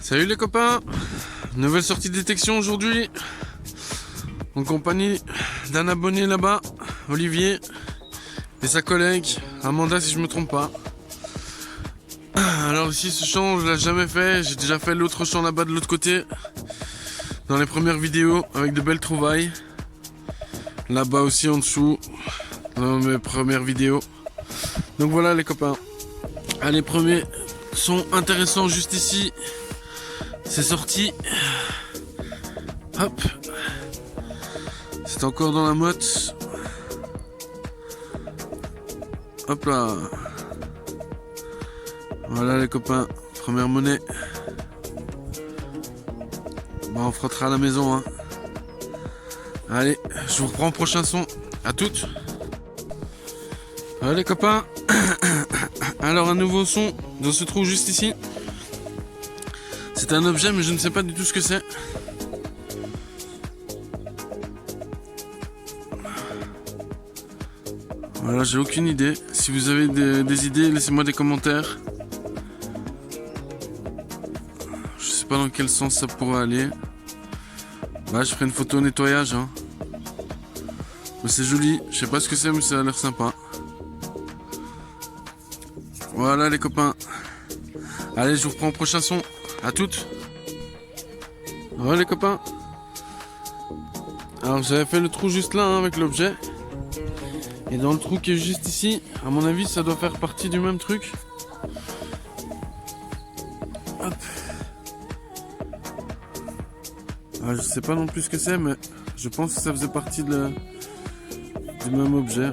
Salut les copains, nouvelle sortie de détection aujourd'hui, en compagnie d'un abonné là-bas, Olivier, et sa collègue, Amanda si je me trompe pas. Alors ici ce champ je l'ai jamais fait, j'ai déjà fait l'autre champ là-bas de l'autre côté, dans les premières vidéos avec de belles trouvailles. Là-bas aussi en dessous, dans mes premières vidéos. Donc voilà les copains, les premiers sont intéressants juste ici. C'est sorti. Hop. C'est encore dans la motte. Hop là. Voilà les copains. Première monnaie. Bon, on frottera à la maison. Hein. Allez, je vous reprends au prochain son. À toutes. Voilà les copains. Alors un nouveau son dans ce trou juste ici. C'est un objet mais je ne sais pas du tout ce que c'est. Voilà, j'ai aucune idée. Si vous avez des idées, laissez-moi des commentaires. Je sais pas dans quel sens ça pourrait aller. Là, je ferai une photo au nettoyage. Hein. Mais c'est joli. Je sais pas ce que c'est mais ça a l'air sympa. Voilà les copains. Allez, je vous reprends au prochain son. À toutes. Voilà les copains. Alors j'avais fait le trou juste là hein, avec l'objet. Et dans le trou qui est juste ici, à mon avis ça doit faire partie du même truc. Hop. Je sais pas non plus ce que c'est mais je pense que ça faisait partie du même objet.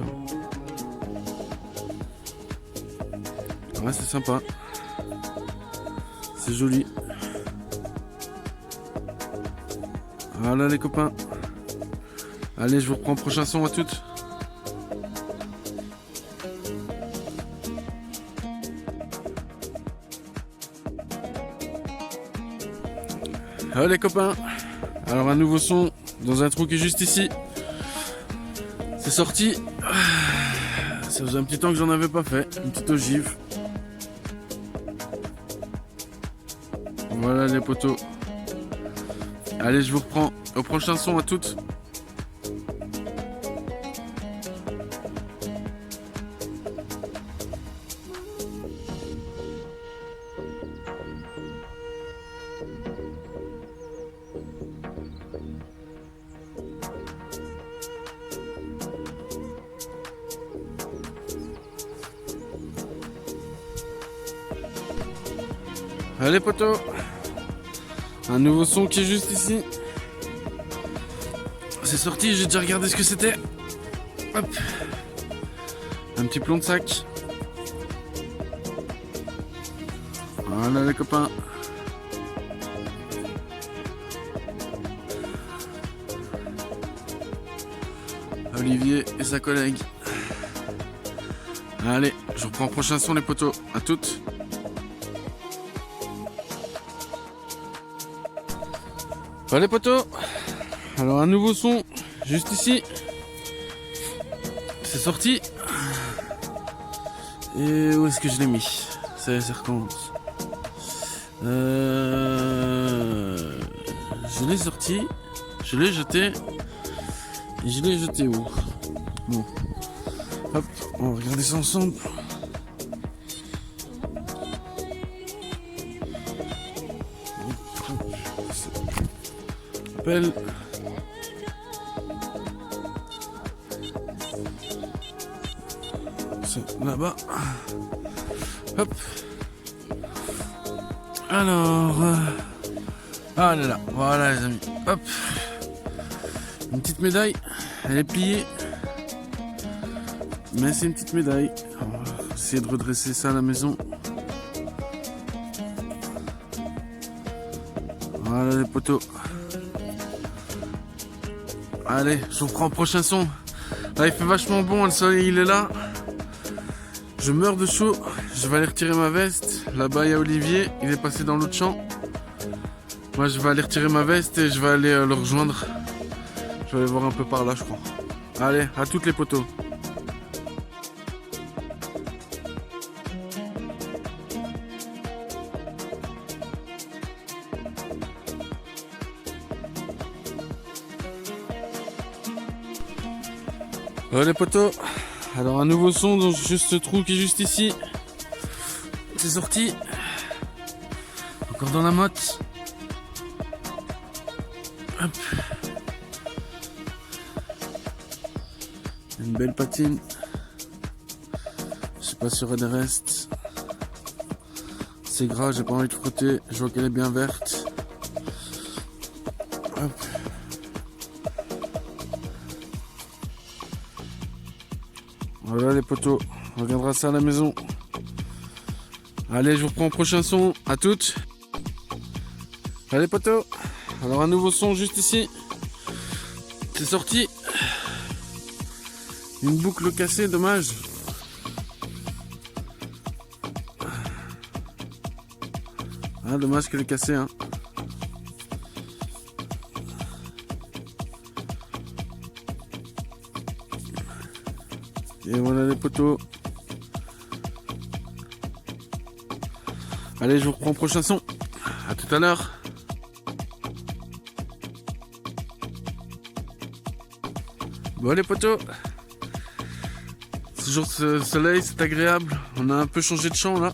Ouais, c'est sympa. C'est joli. Voilà les copains. Allez, je vous reprends prochain son à toutes. Voilà les copains. Alors un nouveau son dans un trou qui est juste ici. C'est sorti. Ça faisait un petit temps que j'en avais pas fait. Une petite ogive. Voilà les poteaux. Allez, je vous reprends au prochain son à toutes. Allez poteaux. Un nouveau son qui est juste ici. C'est sorti, j'ai déjà regardé ce que c'était. Hop. Un petit plomb de sac. Voilà les copains. Olivier et sa collègue. Allez, je reprends le prochain son les poteaux. À toutes. Voilà les poteaux. Alors un nouveau son juste ici. C'est sorti. Et où est-ce que je l'ai mis? Ça recommence. Je l'ai sorti. Je l'ai jeté. Et je l'ai jeté où? Bon. Hop, on va regarder ça ensemble. Appelle. C'est là-bas. Hop. Alors. Ah là là. Voilà les amis. Hop. Une petite médaille. Elle est pliée. Mais c'est une petite médaille. On va essayer de redresser ça à la maison. Voilà les poteaux. Allez, je vous reprends le prochain son. Là, il fait vachement bon, le soleil il est là. Je meurs de chaud. Je vais aller retirer ma veste. Là-bas, il y a Olivier. Il est passé dans l'autre champ. Moi, je vais aller retirer ma veste et je vais aller le rejoindre. Je vais aller voir un peu par là, je crois. Allez, à toutes les poteaux. Ouais les potos, alors un nouveau son dans juste ce trou qui est juste ici. C'est sorti. Encore dans la motte. Hop. Une belle patine. Je sais pas s'il y aura des restes. C'est gras, j'ai pas envie de frotter. Je vois qu'elle est bien verte. Hop. Voilà les potos, on regardera ça à la maison. Allez, je vous reprends au prochain son. À toutes. Allez potos, alors un nouveau son juste ici. C'est sorti. Une boucle cassée, dommage. Ah, dommage qu'elle est cassée, hein. Et voilà les potos. Allez, je vous reprends au prochain son. À tout à l'heure. Bon les potos. Ce jour de soleil, c'est agréable. On a un peu changé de champ là.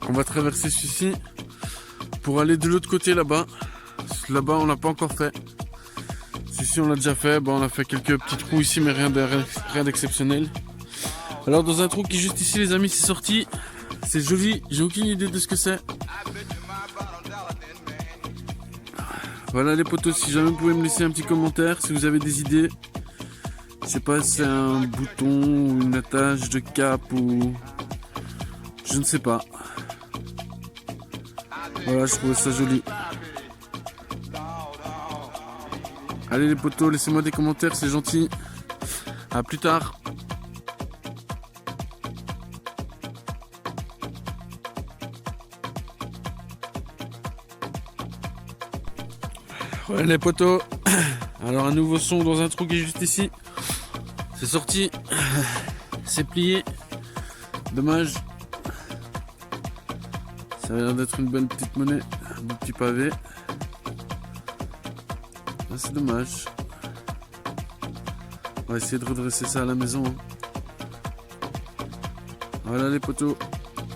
On va traverser celui-ci pour aller de l'autre côté là-bas. Là-bas, on l'a pas encore fait. Celui-ci, on l'a déjà fait. Bon, on a fait quelques petits trous ici, mais rien d'exceptionnel. Alors, dans un trou qui est juste ici, les amis, c'est sorti. C'est joli. J'ai aucune idée de ce que c'est. Voilà les potos. Si jamais vous pouvez me laisser un petit commentaire, si vous avez des idées. Je sais pas si c'est un bouton ou une attache de cap ou... Je ne sais pas. Voilà, je trouve ça joli. Allez les potos, laissez-moi des commentaires, c'est gentil. À plus tard. Ouais les potos. Alors un nouveau son dans un trou qui est juste ici. C'est sorti. C'est plié. Dommage. Ça a l'air d'être une bonne petite monnaie. Un petit pavé. Ah, c'est dommage. On va essayer de redresser ça à la maison. Voilà les potos.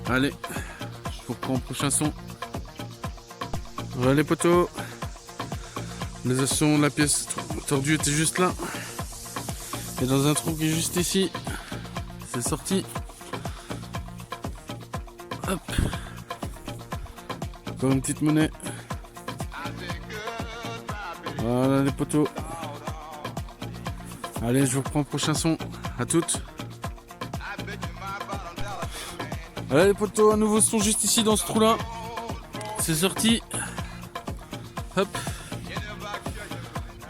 Allez. Je vous reprends le prochain son. Voilà les potos. Les sons, la pièce tordue était juste là. Et dans un trou qui est juste ici. C'est sorti. Hop. Encore une petite monnaie. Voilà les potos. Allez, je vous reprends le prochain son. À toutes. Voilà les potos, un nouveau son juste ici dans ce trou là. C'est sorti. Hop.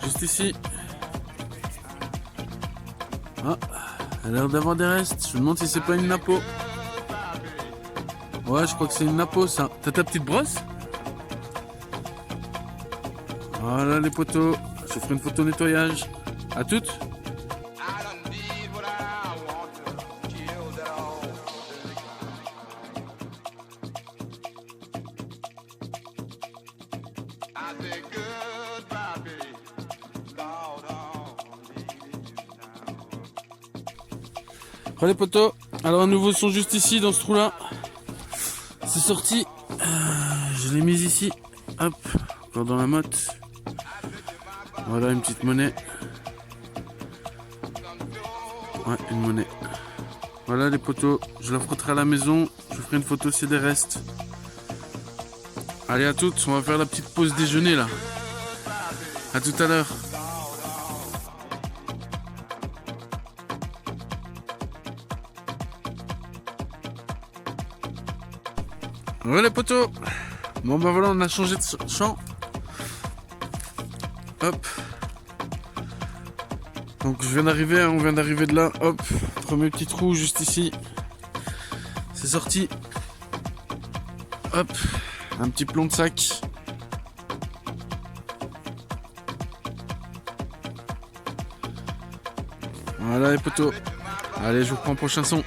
Juste ici. Ah, elle a l'air d'avoir des restes. Je me demande si c'est pas une napo. Ouais, je crois que c'est une napo ça. T'as ta petite brosse? Voilà les potos. Je ferai une photo nettoyage. À toutes. Voilà les potos. Alors un nouveau son juste ici dans ce trou là. C'est sorti. Je l'ai mis ici. Hop. Encore dans la motte. Voilà une petite monnaie. Ouais, une monnaie. Voilà les potos. Je la frotterai à la maison. Je ferai une photo, c'est des restes. Allez à toutes. On va faire la petite pause déjeuner là. À tout à l'heure. Ouais les potos. Bon bah voilà, on a changé de champ. Hop. Donc je viens d'arriver, hein, on vient d'arriver de là. Hop. Premier petit trou juste ici. C'est sorti. Hop. Un petit plomb de sac. Voilà les potos. Allez, je vous reprends le prochain son.